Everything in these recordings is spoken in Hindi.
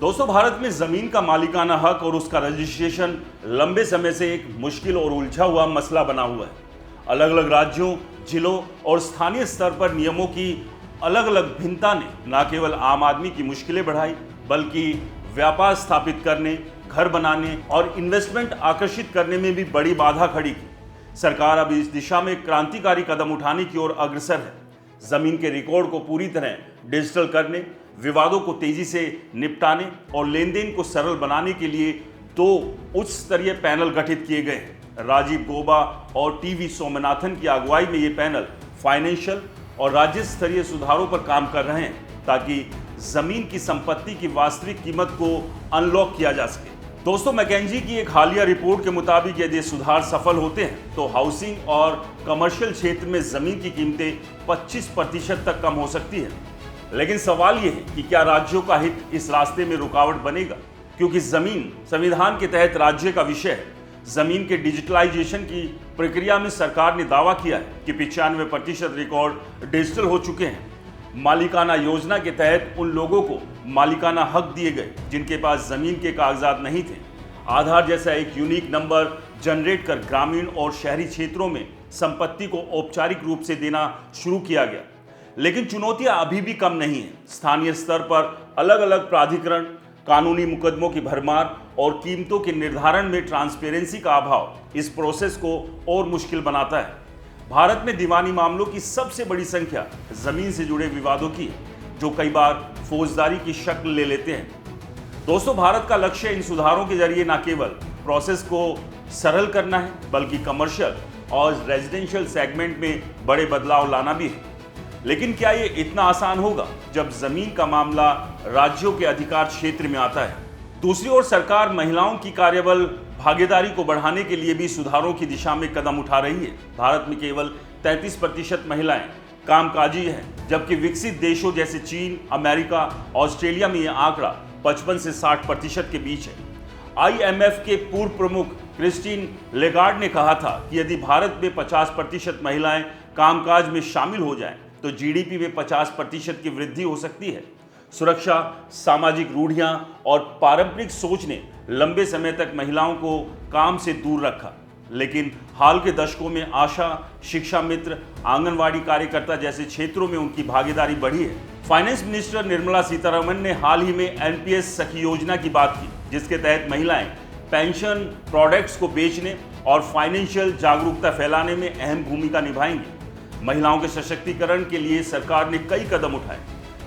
दोस्तों, भारत में जमीन का मालिकाना हक और उसका रजिस्ट्रेशन लंबे समय से एक मुश्किल और उलझा हुआ मसला बना हुआ है। अलग अलग राज्यों, जिलों और स्थानीय स्तर पर नियमों की अलग अलग भिन्नता ने न केवल आम आदमी की मुश्किलें बढ़ाई, बल्कि व्यापार स्थापित करने, घर बनाने और इन्वेस्टमेंट आकर्षित करने में भी बड़ी बाधा खड़ी की। सरकार अब इस दिशा में क्रांतिकारी कदम उठाने की ओर अग्रसर है। जमीन के रिकॉर्ड को पूरी तरह डिजिटल करने, विवादों को तेजी से निपटाने और लेन देन को सरल बनाने के लिए 2 उच्च स्तरीय पैनल गठित किए गए हैं। राजीव गौबा और टीवी सोमनाथन की अगुवाई में ये पैनल फाइनेंशियल और राज्य स्तरीय सुधारों पर काम कर रहे हैं, ताकि जमीन की संपत्ति की वास्तविक कीमत को अनलॉक किया जा सके। दोस्तों, मैकेंजी की एक हालिया रिपोर्ट के मुताबिक यदि सुधार सफल होते हैं तो हाउसिंग और कमर्शियल क्षेत्र में जमीन की कीमतें 25% तक कम हो सकती है। लेकिन सवाल यह है कि क्या राज्यों का हित इस रास्ते में रुकावट बनेगा, क्योंकि जमीन संविधान के तहत राज्य का विषय है। जमीन के डिजिटलाइजेशन की प्रक्रिया में सरकार ने दावा किया है कि 95% रिकॉर्ड डिजिटल हो चुके हैं। मालिकाना योजना के तहत उन लोगों को मालिकाना हक दिए गए जिनके पास जमीन के कागजात नहीं थे। आधार जैसा एक यूनिक नंबर जनरेट कर ग्रामीण और शहरी क्षेत्रों में संपत्ति को औपचारिक रूप से देना शुरू किया गया। लेकिन चुनौतियां अभी भी कम नहीं है। स्थानीय स्तर पर अलग अलग प्राधिकरण, कानूनी मुकदमों की भरमार और कीमतों के निर्धारण में ट्रांसपेरेंसी का अभाव इस प्रोसेस को और मुश्किल बनाता है। भारत में दीवानी मामलों की सबसे बड़ी संख्या जमीन से जुड़े विवादों की है, जो कई बार फौजदारी की शक्ल ले लेते हैं। दोस्तों, भारत का लक्ष्य इन सुधारों के जरिए न केवल प्रोसेस को सरल करना है, बल्कि कमर्शियल और रेजिडेंशियल सेगमेंट में बड़े बदलाव लाना भी है। लेकिन क्या ये इतना आसान होगा जब जमीन का मामला राज्यों के अधिकार क्षेत्र में आता है? दूसरी ओर सरकार महिलाओं की कार्यबल भागीदारी को बढ़ाने के लिए भी सुधारों की दिशा में कदम उठा रही है। भारत में केवल 33% महिलाएं कामकाजी हैं, जबकि विकसित देशों जैसे चीन, अमेरिका, ऑस्ट्रेलिया में यह आंकड़ा 55 से 60% के बीच है। IMF के पूर्व प्रमुख क्रिस्टीन लेगार्ड ने कहा था कि यदि भारत में 50% महिलाएं कामकाज में शामिल हो जाएं, तो GDP में 50% की वृद्धि हो सकती है। सुरक्षा, सामाजिक रूढ़ियां और पारंपरिक सोच ने लंबे समय तक महिलाओं को काम से दूर रखा, लेकिन हाल के दशकों में आशा, शिक्षा मित्र, आंगनवाड़ी कार्यकर्ता जैसे क्षेत्रों में उनकी भागीदारी बढ़ी है। फाइनेंस मिनिस्टर निर्मला सीतारमण ने हाल ही में NPS सखी योजना की बात की, जिसके तहत महिलाएं पेंशन प्रोडक्ट्स को बेचने और फाइनेंशियल जागरूकता फैलाने में अहम भूमिका निभाएंगी। महिलाओं के सशक्तिकरण के लिए सरकार ने कई कदम उठाए।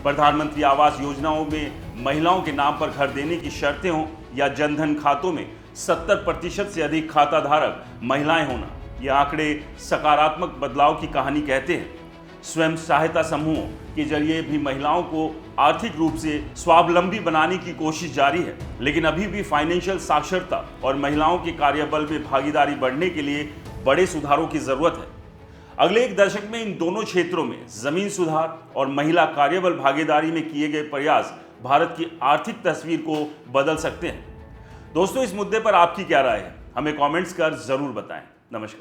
प्रधानमंत्री आवास योजनाओं में महिलाओं के नाम पर घर देने की शर्तें हों या जनधन खातों में 70% से अधिक खाता धारक महिलाएं होना, ये आंकड़े सकारात्मक बदलाव की कहानी कहते हैं। स्वयं सहायता समूहों के जरिए भी महिलाओं को आर्थिक रूप से स्वावलंबी बनाने की कोशिश जारी है, लेकिन अभी भी फाइनेंशियल साक्षरता और महिलाओं के कार्यबल में भागीदारी बढ़ने के लिए बड़े सुधारों की जरूरत है। अगले एक दशक में इन दोनों क्षेत्रों में जमीन सुधार और महिला कार्यबल भागीदारी में किए गए प्रयास भारत की आर्थिक तस्वीर को बदल सकते हैं। दोस्तों, इस मुद्दे पर आपकी क्या राय है? हमें कमेंट्स कर जरूर बताएं। नमस्कार।